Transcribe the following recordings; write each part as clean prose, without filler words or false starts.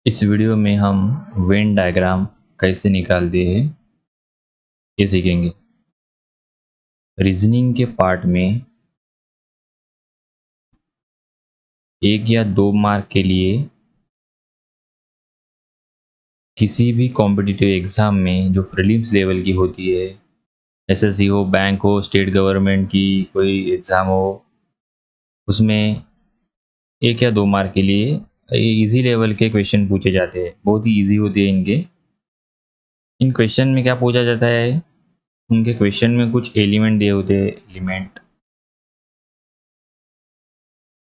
इस वीडियो में हम वेन डायग्राम कैसे निकालते हैं ये सीखेंगे। रीजनिंग के पार्ट में 1 या 2 मार्क के लिए किसी भी कॉम्पिटिटिव एग्ज़ाम में जो प्रीलिम्स लेवल की होती है, एसएससी हो, बैंक हो, स्टेट गवर्नमेंट की कोई एग्ज़ाम हो, उसमें 1 या 2 मार्क के लिए इजी लेवल के क्वेश्चन पूछे जाते हैं। बहुत ही इजी होते हैं इनके। इन क्वेश्चन में क्या पूछा जाता है, उनके क्वेश्चन में कुछ एलिमेंट दिए होते हैं। एलिमेंट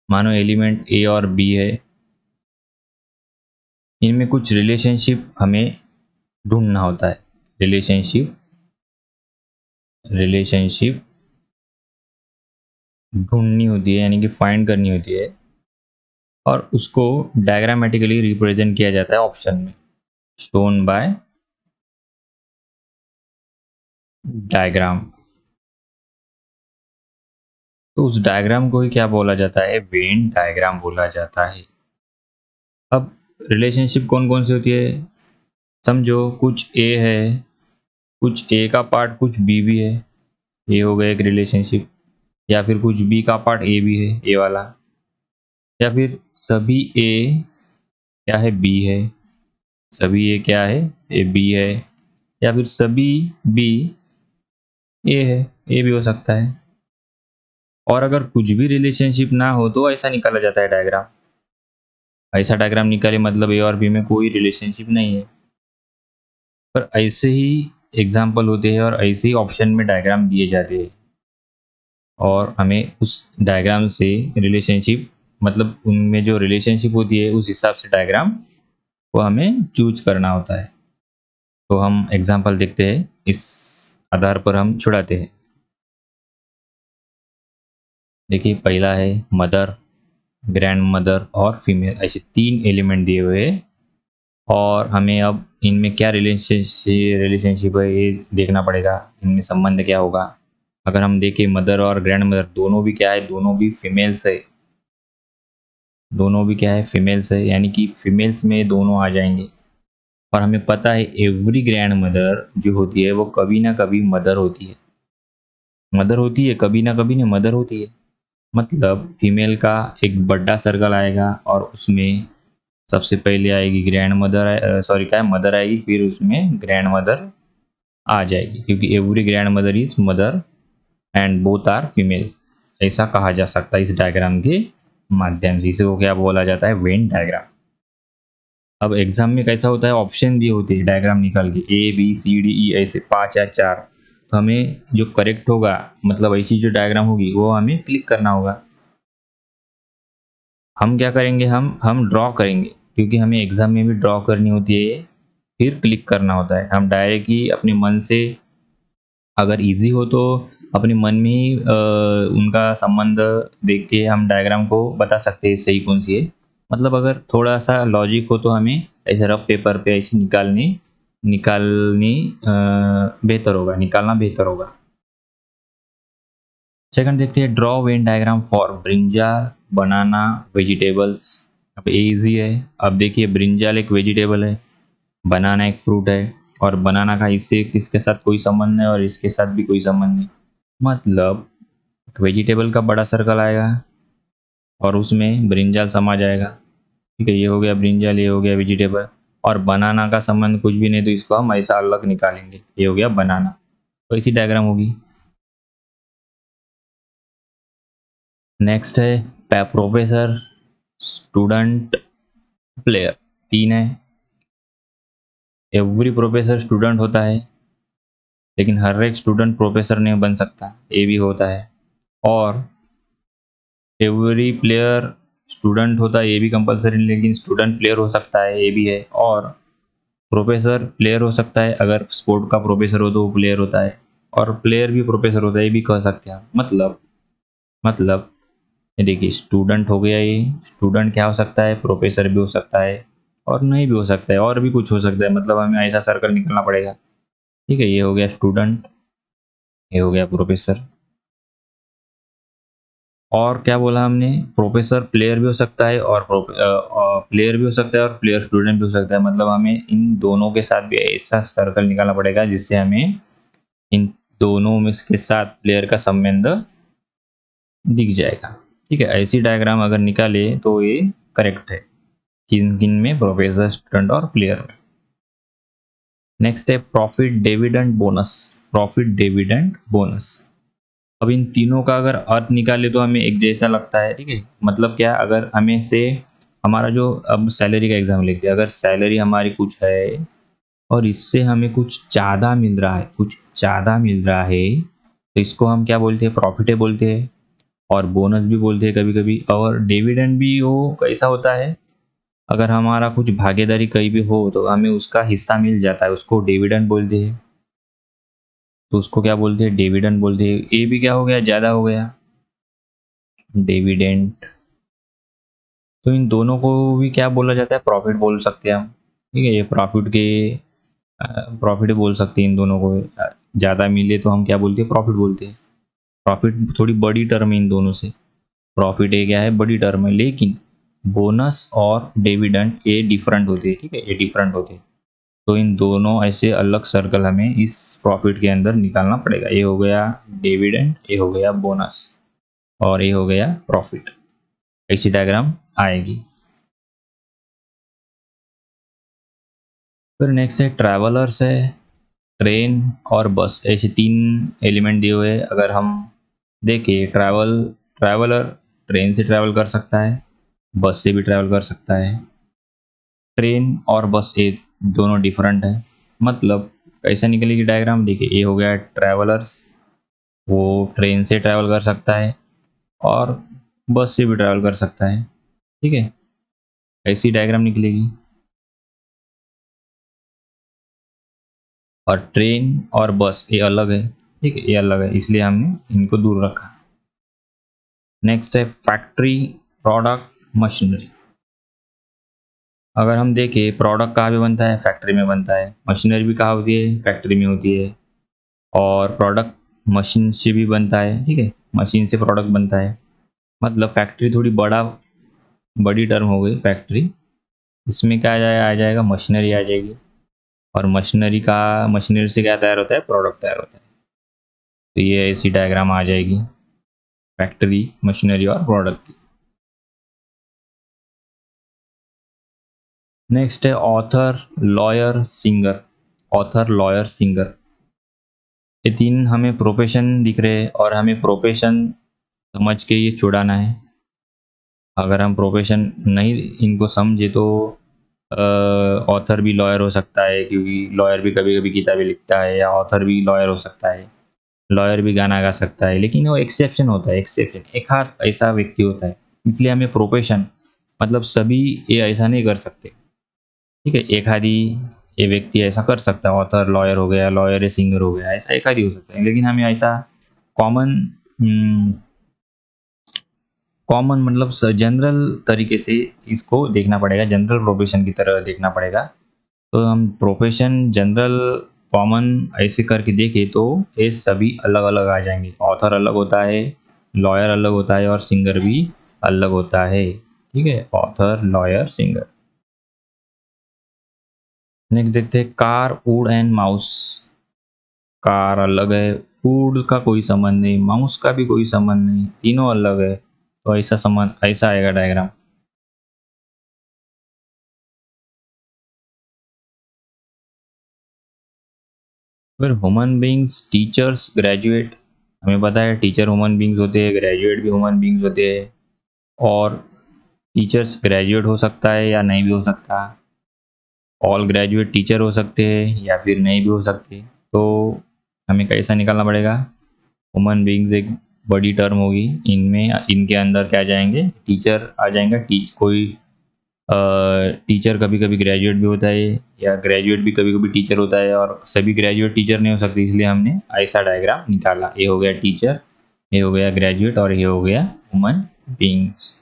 मानो एलिमेंट ए और बी है, इनमें कुछ रिलेशनशिप हमें ढूंढना होता है। रिलेशनशिप ढूंढनी होती है, यानी कि फाइंड करनी होती है, और उसको डायग्रामेटिकली रिप्रेजेंट किया जाता है ऑप्शन में, शोन बाय डायग्राम। तो उस डायग्राम को ही क्या बोला जाता है, वेन डायग्राम बोला जाता है। अब रिलेशनशिप कौन कौन सी होती है समझो। कुछ ए है, कुछ ए का पार्ट कुछ बी भी है, ये हो गया एक रिलेशनशिप। या फिर कुछ बी का पार्ट ए भी है, ए वाला। या फिर सभी ए क्या है, बी है। सभी ए क्या है, ए बी है। या फिर सभी बी ए है, ए भी हो सकता है। और अगर कुछ भी रिलेशनशिप ना हो तो ऐसा निकाला जाता है डायग्राम। ऐसा डायग्राम निकाले मतलब ए और बी में कोई रिलेशनशिप नहीं है। पर ऐसे ही एग्जाम्पल होते हैं और ऐसे ही ऑप्शन में डायग्राम दिए जाते हैं, और हमें उस डायग्राम से रिलेशनशिप, मतलब उनमें जो रिलेशनशिप होती है उस हिसाब से डायग्राम को हमें चूज करना होता है। तो हम एग्जाम्पल देखते हैं, इस आधार पर हम छुड़ाते हैं। देखिए, पहला है मदर, ग्रैंड मदर और फीमेल, ऐसे 3 एलिमेंट दिए हुए हैं। और हमें अब इनमें क्या रिलेशनशिप है ये देखना पड़ेगा, इनमें संबंध क्या होगा। अगर हम देखें मदर और ग्रैंड मदर दोनों भी क्या है, दोनों भी फीमेल्स है। दोनों भी क्या है, फीमेल्स है, यानी कि फीमेल्स में दोनों आ जाएंगे। और हमें पता है एवरी ग्रैंड मदर जो होती है वो कभी ना कभी मदर होती है। मदर होती है, कभी ना कभी नहीं, मदर होती है। मतलब फीमेल का एक बड़ा सर्कल आएगा और उसमें सबसे पहले आएगी ग्रैंड मदर, सॉरी क्या है, मदर आएगी, फिर उसमें ग्रैंड मदर आ जाएगी, क्योंकि every grandmother is mother and both are females. ऐसा कहा जा सकता है इस डायग्राम के माध्यम से। इसे वो क्या बोला जाता है, वेन डायग्राम। अब एग्जाम में कैसा होता है, ऑप्शन दिए होते हैं डायग्राम निकाल के, A B C D E, ऐसे 5 या 4। तो हमें जो करेक्ट होगा, मतलब ऐसी जो डायग्राम होगी वो हमें क्लिक करना होगा। हम क्या करेंगे, हम ड्रॉ करेंगे, क्योंकि हमें एग्जाम में भी ड्रॉ करनी होती है, फिर क्लिक करना होता है। हम डायरेक्ट ही अपने मन से, अगर इजी हो तो अपने मन में ही उनका संबंध देख के हम डायग्राम को बता सकते हैं सही कौन सी है। मतलब अगर थोड़ा सा लॉजिक हो तो हमें ऐसे रफ पेपर पे ऐसे निकालनी बेहतर होगा, निकालना बेहतर होगा। सेकंड देखते हैं, draw when diagram for brinjal, banana, vegetables. अब इजी है। अब देखिए, ब्रिंजाल एक वेजिटेबल है, बनाना एक फ्रूट है, और बनाना का इससे किसके साथ कोई संबंध नहीं और इसके साथ भी कोई संबंध नहीं। मतलब वेजिटेबल का बड़ा सर्कल आएगा और उसमें ब्रिंजाल समा जाएगा। ठीक है, ये हो गया ब्रिंजाल, ये हो गया वेजिटेबल। और बनाना का संबंध कुछ भी नहीं, तो इसको हम ऐसा अलग निकालेंगे, ये हो गया बनाना। तो इसी डायग्राम होगी। नेक्स्ट है प्रोफेसर, स्टूडेंट, प्लेयर। 3 है। एवरी प्रोफेसर स्टूडेंट होता है, लेकिन हर एक स्टूडेंट प्रोफेसर नहीं बन सकता, ये भी होता है। और एवरी प्लेयर स्टूडेंट होता है, ये भी कंपलसरी, लेकिन स्टूडेंट प्लेयर हो सकता है, ये भी है। और प्रोफेसर प्लेयर हो सकता है, अगर स्पोर्ट का प्रोफेसर हो तो वो प्लेयर होता है। और प्लेयर भी प्रोफेसर होता है, ये भी कह सकते हैं। मतलब ये देखिए, स्टूडेंट हो गया, ये स्टूडेंट क्या हो सकता है, प्रोफेसर भी हो सकता है, और नहीं भी हो सकता है, और भी कुछ हो सकता है। मतलब हमें ऐसा सर्कल निकलना पड़ेगा। ठीक है, ये हो गया स्टूडेंट, ये हो गया प्रोफेसर। और क्या बोला हमने, प्रोफेसर प्लेयर भी हो सकता है और प्लेयर भी हो सकता है और प्लेयर स्टूडेंट भी हो सकता है। मतलब हमें इन दोनों के साथ भी ऐसा सर्कल निकालना पड़ेगा जिससे हमें इन दोनों में के साथ प्लेयर का संबंध दिख जाएगा। ठीक है, ऐसी डायग्राम अगर निकाले तो ये करेक्ट है, किन किन में, प्रोफेसर, स्टूडेंट और प्लेयर में। नेक्स्ट है profit dividend bonus. Profit dividend bonus, अब इन तीनों का अगर अर्थ निकाले तो हमें एक जैसा लगता है। ठीक है, मतलब क्या, अगर हमें से हमारा जो, अब सैलरी का एग्जाम्पल लेते हैं, अगर सैलरी हमारी कुछ है और इससे हमें कुछ ज़्यादा मिल रहा है, कुछ ज़्यादा मिल रहा है, तो इसको हम क्या बोलते हैं, प्रॉफिट बोलते हैं। और बोनस भी बोलते हैं कभी कभी। और डिविडेंड भी वो कैसा होता है, अगर हमारा कुछ भागीदारी कहीं भी हो तो हमें उसका हिस्सा मिल जाता है, उसको डिविडेंड बोलते हैं। तो उसको क्या बोलते हैं, डिविडेंड बोलते हैं। ये भी क्या हो गया, ज़्यादा हो गया, डिविडेंड। तो इन दोनों को भी क्या बोला जाता है, प्रॉफिट बोल सकते हैं हम। ठीक है, ये प्रॉफिट के प्रॉफिट बोल सकते हैं इन दोनों को। ज़्यादा मिले तो हम क्या बोलते हैं, प्रॉफिट बोलते हैं। प्रॉफिट थोड़ी बड़ी टर्म है इन दोनों से। प्रॉफिट ये क्या है, बड़ी टर्म है, लेकिन बोनस और डिविडेंड ये डिफरेंट होते हैं। ठीक है, ये डिफरेंट होते हैं। तो इन दोनों ऐसे अलग सर्कल हमें इस प्रॉफिट के अंदर निकालना पड़ेगा। ये हो गया डिविडेंड, ये हो गया बोनस, और ये हो गया प्रॉफिट। ऐसी डायग्राम आएगी। फिर नेक्स्ट है ट्रैवलर्स है, ट्रेन और बस, ऐसे तीन एलिमेंट दिए हुए हैं। अगर हम देखें, ट्रैवलर ट्रेन से ट्रैवल कर सकता है, बस से भी ट्रैवल कर सकता है। ट्रेन और बस ये दोनों डिफरेंट है। मतलब कैसा निकलेगी डायग्राम, देखिए, ये हो गया ट्रैवलर्स, वो ट्रेन से ट्रैवल कर सकता है और बस से भी ट्रैवल कर सकता है। ठीक है, ऐसी डायग्राम निकलेगी। और ट्रेन और बस ये अलग है। ठीक है, ये अलग है, इसलिए हमने इनको दूर रखा। नेक्स्ट है फैक्ट्री, प्रोडक्ट, मशीनरी। अगर हम देखें, प्रोडक्ट कहाँ पे बनता है, फैक्ट्री में बनता है। मशीनरी भी कहाँ होती है, फैक्ट्री में होती है। और प्रोडक्ट मशीन से भी बनता है। ठीक है, मशीन से प्रोडक्ट बनता है। मतलब फैक्ट्री थोड़ी बड़ी टर्म हो गई फैक्ट्री। इसमें क्या आ जाएगा, मशीनरी आ जाएगी। और मशीनरी से क्या तैयार होता है, प्रोडक्ट तैयार होता है। तो ये ऐसी डायग्राम आ जाएगी, फैक्ट्री, मशीनरी और प्रोडक्ट की। नेक्स्ट है author, lawyer, singer. Author, lawyer, singer, ये तीन हमें प्रोफेशन दिख रहे हैं और हमें प्रोफेशन समझ के ये छुड़ाना है। अगर हम प्रोफेशन नहीं इनको समझे तो ऑथर भी लॉयर हो सकता है, क्योंकि लॉयर भी कभी कभी किताबें लिखता है, या ऑथर भी लॉयर हो सकता है। लॉयर भी गाना गा सकता है, लेकिन वो एक्सेप्शन होता है, एक्सेप्शन, एक हाथ ऐसा व्यक्ति होता है। इसलिए हमें प्रोफेशन, मतलब सभी ये ऐसा नहीं कर सकते। ठीक है, एक आधी ये व्यक्ति ऐसा कर सकता है, ऑथर लॉयर हो गया, लॉयर है सिंगर हो गया, ऐसा एक आधी हो सकता है। लेकिन हमें ऐसा कॉमन कॉमन मतलब जनरल तरीके से इसको देखना पड़ेगा, जनरल प्रोफेशन की तरह देखना पड़ेगा। तो हम प्रोफेशन जनरल कॉमन ऐसे करके देखें तो ये सभी अलग अलग आ जाएंगे। ऑथर अलग होता है, लॉयर अलग होता है और सिंगर भी अलग होता है। ठीक है, ऑथर, लॉयर, सिंगर। नेक्स्ट देखते हैं car, would and mouse. Car अलग है, वुड का कोई संबंध नहीं, माउस का भी कोई संबंध नहीं, तीनों अलग है। तो ऐसा संबंध, ऐसा आएगा डायग्राम। फिर ह्यूमन बींग्स, टीचर्स, ग्रेजुएट। हमें पता है टीचर ह्यूमन बींग्स होते हैं, ग्रेजुएट भी ह्यूमन बींग्स होते हैं। और टीचर्स ग्रेजुएट हो सकता है या नहीं भी हो सकता। ऑल ग्रेजुएट टीचर हो सकते हैं या फिर नहीं भी हो सकते। तो हमें कैसा निकालना पड़ेगा, ह्यूमन बींग्स एक बड़ी टर्म होगी, इनमें इनके अंदर क्या जाएंगे, टीचर आ जाएंगे। कोई टीचर कभी कभी ग्रेजुएट भी होता है, या ग्रेजुएट भी कभी कभी टीचर होता है, और सभी ग्रेजुएट टीचर नहीं हो सकते, इसलिए हमने ऐसा डायग्राम निकाला। ये हो गया टीचर, ये हो गया ग्रेजुएट और ये हो गया ह्यूमन बींग्स।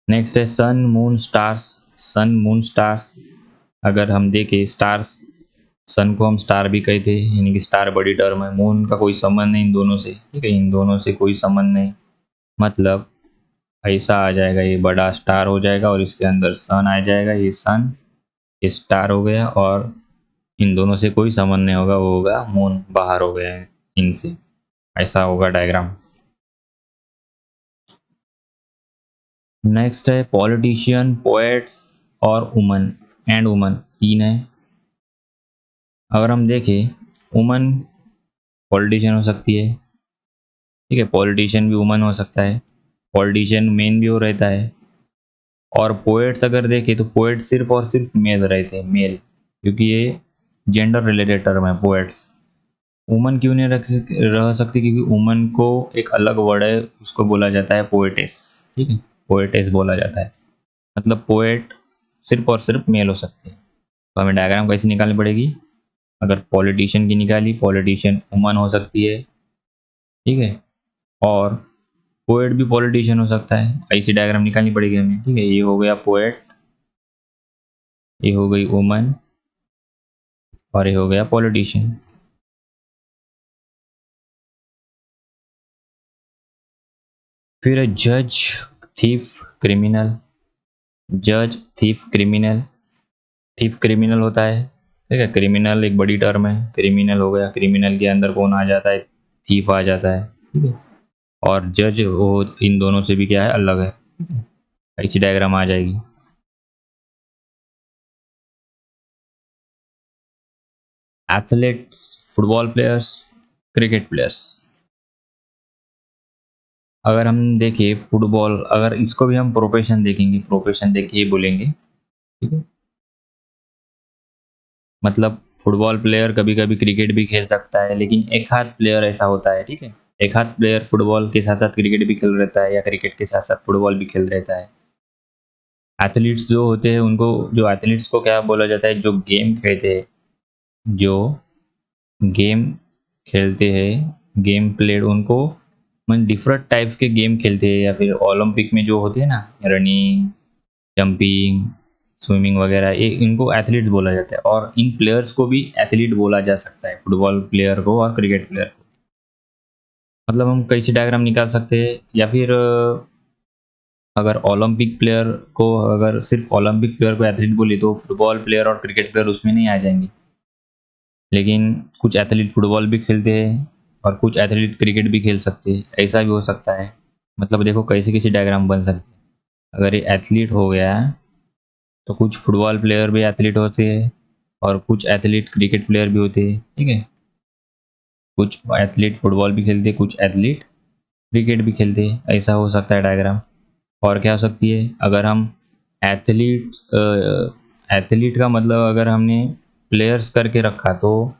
नेक्स्ट है सन, मून, स्टार्स। सन, मून, स्टार्स। अगर हम देखें स्टार्स, सन को हम स्टार भी कहते हैं, यानी कि स्टार बड़ी टर्म है। मून का कोई संबंध नहीं इन दोनों से, ठीक है, इन दोनों से कोई संबंध नहीं। मतलब ऐसा आ जाएगा, ये बड़ा स्टार हो जाएगा और इसके अंदर सन आ जाएगा, ये सन ये स्टार हो गया, और इन दोनों से कोई संबंध नहीं होगा, वो होगा मून, बाहर हो गया है इनसे। ऐसा होगा डायग्राम। नेक्स्ट है पॉलिटिशियन, पोएट्स और वुमन एंड वुमन, तीन है। अगर हम देखें, वुमन पॉलिटिशियन हो सकती है, ठीक है, पॉलिटिशियन भी वुमन हो सकता है, पॉलिटिशियन मेन भी हो रहता है। और पोएट्स अगर देखें तो पोएट सिर्फ और सिर्फ मेल रहते हैं, मेल, क्योंकि ये जेंडर रिलेटेड टर्म है पोएट्स। वुमन क्यों नहीं रह सकती, क्योंकि वुमन को एक अलग वर्ड है, उसको बोला जाता है पोएटेस, ठीक है, पोएटेस बोला जाता है। मतलब पोएट सिर्फ और सिर्फ मेल हो सकते हैं। तो हमें डायग्राम कैसे निकालनी पड़ेगी, अगर पॉलिटिशियन की निकाली, पॉलिटिशियन वुमन हो सकती है, ठीक है, और पोएट भी पॉलिटिशियन हो सकता है, ऐसी डायग्राम निकालनी पड़ेगी हमें, ठीक है। ये हो गया पोएट, ये हो गई वुमन, और ये हो गया पॉलिटिशियन। फिर है जज, थीफ, क्रिमिनल। जज, थीफ, क्रिमिनल। थीफ क्रिमिनल होता है, ठीक है, क्रिमिनल एक बड़ी टर्म है, क्रिमिनल हो गया, क्रिमिनल के अंदर कौन आ जाता है, थीफ आ जाता है, ठीक है। और जज वो इन दोनों से भी क्या है, अलग है, ऐसी डायग्राम आ जाएगी। Athletes, football players, cricket players. अगर हम देखें फुटबॉल, अगर इसको भी हम प्रोफेशन देखेंगे, प्रोफेशन देख के ही बोलेंगे, ठीक है। मतलब फुटबॉल प्लेयर कभी कभी क्रिकेट भी खेल सकता है, लेकिन एक आध प्लेयर ऐसा होता है, ठीक है, एक आध प्लेयर फुटबॉल के साथ साथ क्रिकेट भी खेल रहता है, या क्रिकेट के साथ साथ फुटबॉल भी खेल रहता है। एथलीट्स जो होते हैं उनको, जो एथलीट्स को क्या बोला जाता है, जो गेम खेलते हैं, जो गेम खेलते हैं, गेम प्लेड उनको, मतलब डिफरेंट टाइप के गेम खेलते हैं, या फिर ओलंपिक में जो होते हैं ना, रनिंग, जंपिंग, स्विमिंग वगैरह, ये इनको एथलीट्स बोला जाता है। और इन प्लेयर्स को भी एथलीट बोला जा सकता है, फुटबॉल प्लेयर को और क्रिकेट प्लेयर को। मतलब हम कैसे डायग्राम निकाल सकते हैं, या फिर अगर ओलंपिक प्लेयर को, अगर सिर्फ ओलंपिक प्लेयर को एथलीट बोले तो फुटबॉल प्लेयर और क्रिकेट प्लेयर उसमें नहीं आ जाएंगे, लेकिन कुछ एथलीट फुटबॉल भी खेलते हैं और कुछ एथलीट क्रिकेट भी खेल सकते हैं, ऐसा भी हो सकता है। मतलब देखो कैसे कैसे डायग्राम बन सकते हैं। अगर ये एथलीट हो गया, तो कुछ फुटबॉल प्लेयर भी एथलीट होते हैं और कुछ एथलीट क्रिकेट प्लेयर भी होते हैं, ठीक है, कुछ एथलीट फुटबॉल भी खेलते हैं, कुछ एथलीट क्रिकेट भी खेलते हैं, ऐसा हो सकता है डायग्राम। और क्या हो सकती है, अगर हम एथलीट, एथलीट का मतलब अगर हमने प्लेयर्स करके रखा, तो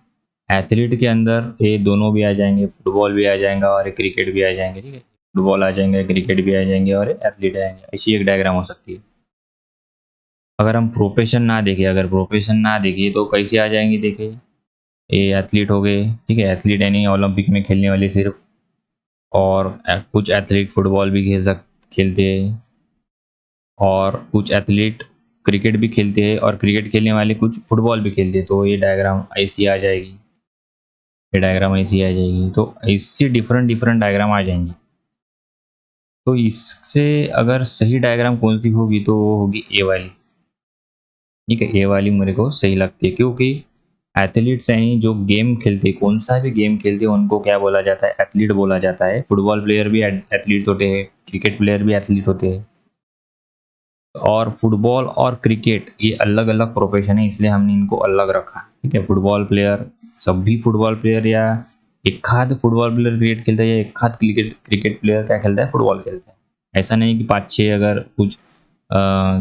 एथलीट के अंदर ये दोनों भी आ जाएंगे, फुटबॉल भी आ जाएगा और क्रिकेट भी आ जाएंगे, ठीक है, फुटबॉल आ जाएंगे, क्रिकेट भी आ जाएंगे और एथलीट आ जाएंगे, ऐसी एक डायग्राम हो सकती है। अगर हम प्रोफेशन ना देखें, अगर प्रोफेशन ना देखिए तो कैसे आ जाएंगे, देखिए, ये एथलीट हो गए, ठीक है, एथलीट यानी ओलंपिक में खेलने वाले सिर्फ, और कुछ एथलीट फुटबॉल भी खेलते हैं, और कुछ एथलीट क्रिकेट भी खेलते हैं, और क्रिकेट खेलने वाले कुछ फुटबॉल भी खेलते हैं, तो ये डायग्राम ऐसी आ जाएगी, ये डायग्राम ऐसी आ जाएगी, तो ऐसी डिफरेंट डिफरेंट डायग्राम आ जाएंगी। तो इससे अगर सही डायग्राम कौन सी होगी, तो वो होगी ए वाली, ठीक है, ये वाली मेरे को सही लगती है, क्योंकि एथलीट्स यानी जो गेम खेलते हैं, कौन सा भी गेम खेलते हैं, उनको क्या बोला जाता है, एथलीट बोला जाता है। फुटबॉल प्लेयर भी एथलीट होते हैं, क्रिकेट प्लेयर भी एथलीट होते हैं। और फुटबॉल और क्रिकेट ये अलग अलग प्रोफेशन है, इसलिए हमने इनको अलग रखा, ठीक है। फुटबॉल प्लेयर, सभी फुटबॉल प्लेयर, या एक आध फुटबॉल प्लेयर क्रिकेट खेलता है, या एक आध क्रिकेट क्रिकेट प्लेयर क्या खेलता है, फुटबॉल खेलता है। ऐसा नहीं कि पाँच छः अगर कुछ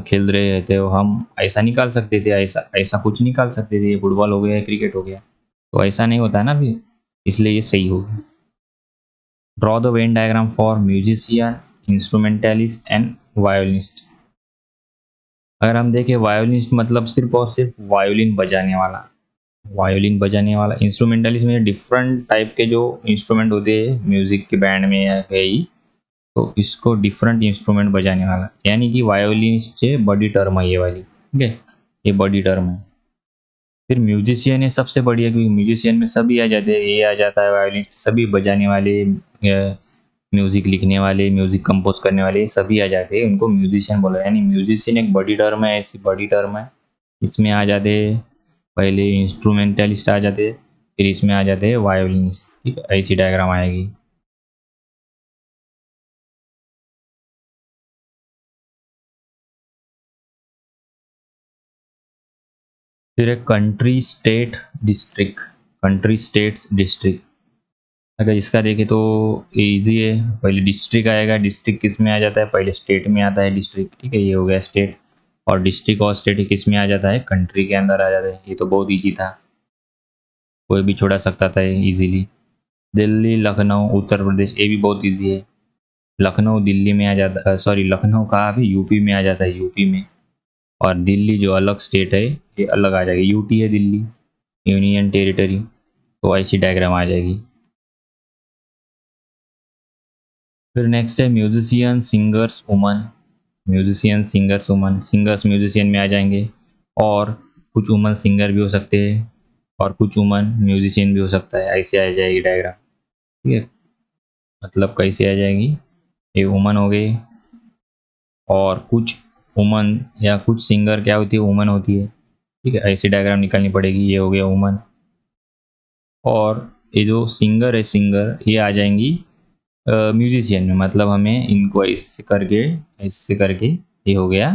खेल रहे थे, तो हम ऐसा निकाल सकते थे, ऐसा ऐसा कुछ निकाल सकते थे, ये फुटबॉल हो गया, क्रिकेट हो गया, तो ऐसा नहीं होता है ना फिर, इसलिए ये सही होगा। Draw the Venn diagram for musician, instrumentalist and violinist. अगर हम देखें वायोलिनिस्ट मतलब सिर्फ और सिर्फ वायोलिन बजाने वाला, वायोलिन बजाने वाला। इंस्ट्रूमेंटलिस्ट में डिफरेंट टाइप के जो इंस्ट्रूमेंट होते हैं म्यूजिक के बैंड में या है ही, तो इसको डिफरेंट इंस्ट्रूमेंट बजाने वाला, यानी कि वायोलिनिस्ट से बड़ी टर्म है ये वाली, ठीक है, ये बड़ी टर्म है। फिर म्यूजिशियन है सबसे बढ़िया, क्योंकि म्यूजिशियन में सभी आ जाते हैं, ये आ जाता है वायलिन, सभी बजाने वाले, म्यूजिक लिखने वाले, म्यूजिक कंपोज करने वाले सभी आ जाते हैं, उनको म्यूजिशियन बोला। यानी म्यूजिशियन एक बड़ी टर्म है, ऐसी बड़ी टर्म है। इसमें आ जाते हैं पहले इंस्ट्रूमेंटलिस्ट आ जाते हैं, फिर इसमें आ जाते हैं वायोलिनिस्ट। ठीक है, ऐसी डायग्राम आएगी। फिर एक country state district, country states district. अगर इसका देखें तो इजी है। पहले डिस्ट्रिक्ट आएगा, डिस्ट्रिक्ट किस में आ जाता है, पहले स्टेट में आता है डिस्ट्रिक्ट। ठीक है, ये हो गया स्टेट। और डिस्ट्रिक्ट और स्टेट किस में आ जाता है, कंट्री के अंदर आ जाता है। ये तो बहुत इजी था, कोई भी छोड़ा सकता था इजीली। दिल्ली, लखनऊ, उत्तर प्रदेश, ये भी बहुत इजी है। लखनऊ दिल्ली में आ जाता है, सॉरी लखनऊ कहाँ भी यूपी में आ जाता है, यूपी में। और दिल्ली जो अलग स्टेट है, ये अलग आ जाएगी, यूटी है दिल्ली, यूनियन टेरिटरी। तो ऐसी डायग्राम आ जाएगी। फिर नेक्स्ट है musician, singers, woman. Musician, singers, woman. Singers musician में आ जाएंगे, और कुछ वुमन सिंगर भी हो सकते हैं, और कुछ वुमन म्यूजिशियन भी हो सकता है। ऐसे आ जाएगी डायग्राम। ठीक है, मतलब कैसे आ जाएगी, ये वुमन हो गई, और कुछ वुमन या कुछ सिंगर क्या होती है, वुमन होती है। ठीक है, ऐसी डायग्राम निकालनी पड़ेगी। ये हो गया वुमन। और ये जो सिंगर है, सिंगर ये आ जाएंगी म्यूजिशियन में। मतलब हमें इनको इससे करके ये हो गया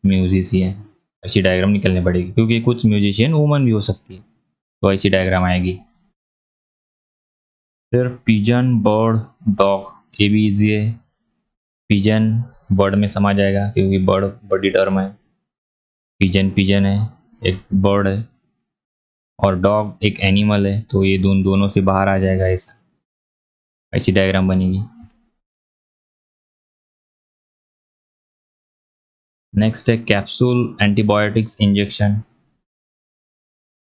म्यूजिशियन। ऐसी डायग्राम निकलनी पड़ेगी, क्योंकि कुछ म्यूजिशियन वुमन भी हो सकती है, तो ऐसी डायग्राम आएगी। फिर पिजन, बर्ड, डॉग, ये भी इजी है। पिजन बर्ड में समा जाएगा, क्योंकि बर्ड बड़ी टर्म है। पिजन पिजन है, एक बर्ड है। और डॉग एक एनिमल है, तो ये दोनों से बाहर आ जाएगा। ऐसा ऐसी डायग्राम बनेगी। नेक्स्ट है कैप्सूल एंटीबायोटिक्स इंजेक्शन।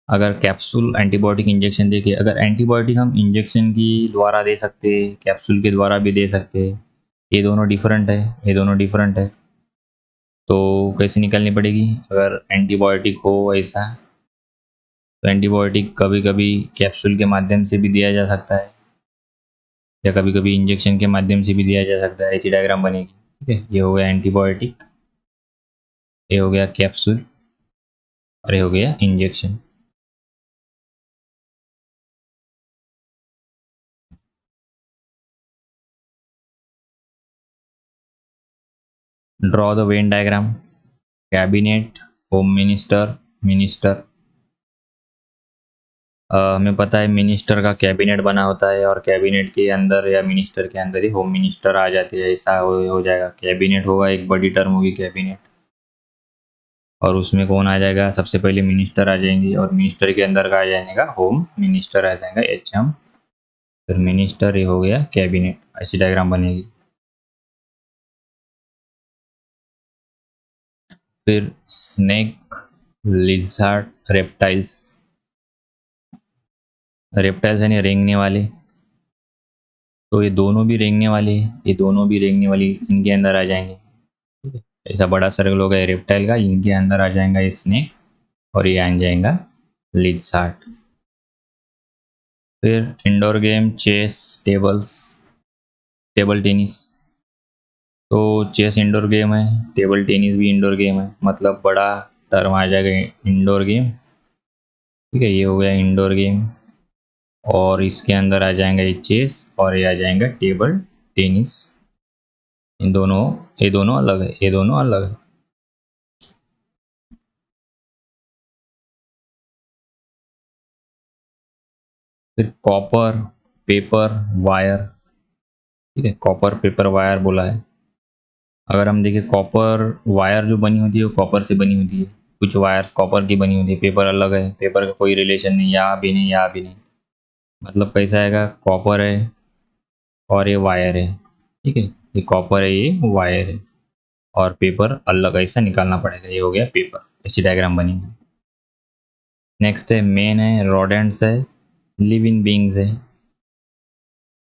अगर कैप्सूल एंटीबायोटिक इंजेक्शन देखिए, अगर एंटीबायोटिक हम इंजेक्शन की द्वारा दे सकते हैं, कैप्सूल के द्वारा भी दे सकते हैं। ये दोनों डिफरेंट है, ये दोनों डिफरेंट है। तो कैसे निकालनी पड़ेगी, अगर एंटीबायोटिक हो ऐसा, तो एंटीबायोटिक कभी कभी कैप्सूल के माध्यम से भी दिया जा सकता है, या कभी कभी इंजेक्शन के माध्यम से भी दिया जा सकता है। ऐसी डायग्राम बनेगी। ठीक है, ये हो गया एंटीबायोटिक, ये हो गया कैप्सूल, और ये हो गया injection. Draw the Venn diagram. Cabinet, home minister, minister. हमें पता है मिनिस्टर का कैबिनेट बना होता है, और कैबिनेट के अंदर या मिनिस्टर के अंदर ही होम मिनिस्टर आ जाती है। ऐसा हो जाएगा, कैबिनेट होगा, एक बड़ी टर्म होगी कैबिनेट। और उसमें कौन आ जाएगा, सबसे पहले मिनिस्टर आ जाएंगे, और मिनिस्टर के अंदर का आ जाएगा होम मिनिस्टर आ जाएगा, एचएम। फिर मिनिस्टर, ये हो गया कैबिनेट। ऐसी डायग्राम बनेगी। फिर स्नेक, लिजर्ड, रेप्टाइल्स। रेप्टाइल्स यानी रेंगने वाले, तो ये दोनों भी रेंगने वाले हैं, ये दोनों भी रेंगने वाली इनके अंदर आ जाएंगे। ठीक है, ऐसा बड़ा सर्कल होगा रेप्टाइल का, इनके अंदर आ जाएगा ये स्नेक, और ये आ जाएगा लिजर्ड। फिर indoor game, chess, tables, table tennis. तो चेस इंडोर गेम है, टेबल टेनिस भी इंडोर गेम है, मतलब बड़ा टर्म आ जाएगा इंडोर गेम। ठीक है, ये हो गया इंडोर गेम। और इसके अंदर आ जाएगा ये चेस, और ये आ जाएगा टेबल टेनिस। इन दोनों, ये दोनों अलग है, ये दोनों अलग है। फिर कॉपर, पेपर, वायर। ठीक है, कॉपर, पेपर, वायर बोला है। अगर हम देखें कॉपर वायर जो बनी होती है वो कॉपर से बनी होती है, कुछ वायर्स कॉपर की बनी होती है। पेपर अलग है, पेपर का कोई रिलेशन नहीं, यहाँ भी नहीं, यहाँ भी नहीं। मतलब कैसा आएगा, कॉपर है और ये वायर है। ठीक है, ये कॉपर है, ये वायर है, और पेपर अलग, ऐसा निकालना पड़ेगा। ये हो गया पेपर। ऐसी डायग्राम बनेगी। नेक्स्ट है मेन है, रोडेंट्स है, लिविंग बींग्स है।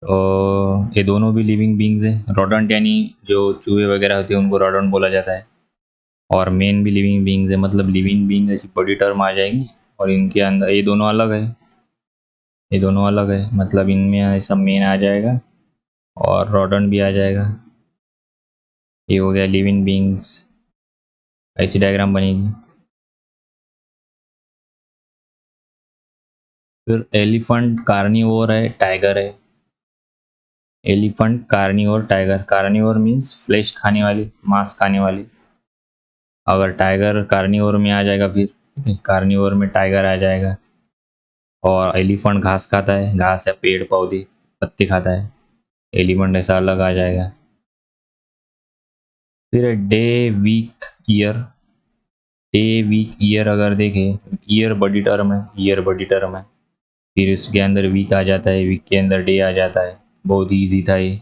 और ये दोनों भी लिविंग बींग्स है। रोडेंट यानी जो चूहे वगैरह होते हैं उनको रोडेंट बोला जाता है, और मेन भी लिविंग बींग्स है। मतलब लिविंग बींग ऐसी बड़ी टर्म आ जाएगी, और इनके अंदर ये दोनों अलग है, ये दोनों अलग है, मतलब इनमें सब मेन आ जाएगा और रोडन भी आ जाएगा। ये हो गया लिविंग बींग्स, ऐसी डायग्राम बनेगी। फिर एलिफेंट कार्निवोर है, टाइगर है। Elephant carnivore tiger, carnivore means flesh खाने वाली, मांस खाने वाली। अगर टाइगर कार्निवोर में आ जाएगा फिर कार्निवोर में टाइगर आ जाएगा। और एलिफेंट घास खाता है, घास या पेड़ पौधे पत्ते खाता है, एलिफेंट ऐसा अलग आ जाएगा। फिर day week year, day week year अगर देखें, ईयर बड़ी टर्म है, ईयर बड़ी टर्म है, फिर इसके अंदर वीक आ जाता है, वीक के अंदर डे आ जाता है। बहुत ही ईजी था ये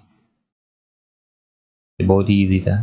बहुत ही ईजी था।